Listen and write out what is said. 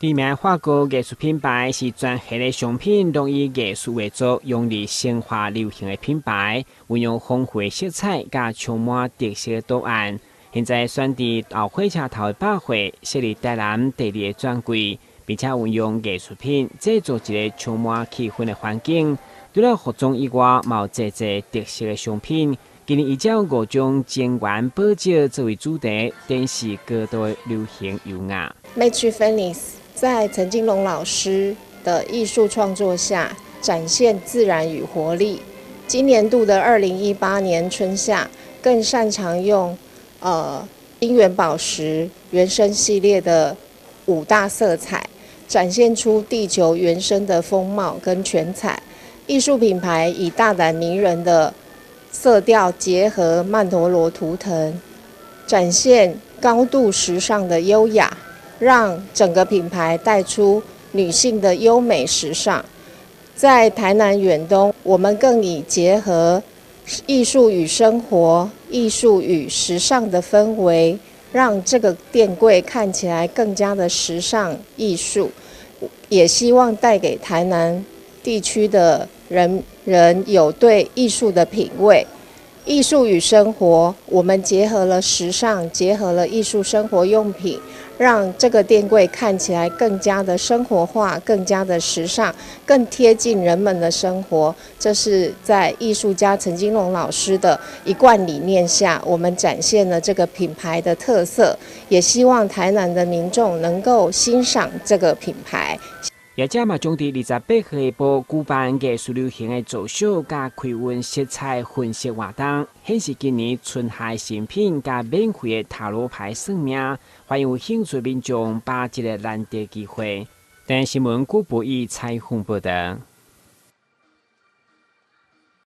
知名法国艺术品牌是全系的商品拢以艺术为主，用力鲜花流行的品牌，运用丰富的色彩加充满特色的图案。现在选伫后火车头的百货设立台南第二个专柜，并且运用艺术品制作一个充满气氛的环境。除了服装以外，也有制特色的商品。今年依照5种精元宝石作为主题，展示各地的流行优雅。Maître Phénix 在陈金龙老师的艺术创作下，展现自然与活力。今年度的2018年春夏，更擅长用姻缘宝石原生系列的5大色彩，展现出地球原生的风貌跟全彩。艺术品牌以大胆迷人的色调结合曼陀罗图腾，展现高度时尚的优雅，让整个品牌带出女性的优美时尚。在台南远东，我们更以结合艺术与生活、艺术与时尚的氛围，让这个店柜看起来更加的时尚艺术，也希望带给台南地区的人有对艺术的品味。艺术与生活，我们结合了时尚，结合了艺术生活用品，让这个店柜看起来更加的生活化，更加的时尚，更贴近人们的生活。这是在艺术家陈金龙老师的一贯理念下，我们展现了这个品牌的特色，也希望台南的民众能够欣赏这个品牌。业者嘛，将伫28号下晡举办艺术流行的造秀加开运色彩分析活动，显示今年春夏新品加免费的塔罗牌算命，欢迎有兴趣民众把握这个难得机会。但新闻古不以采访报道。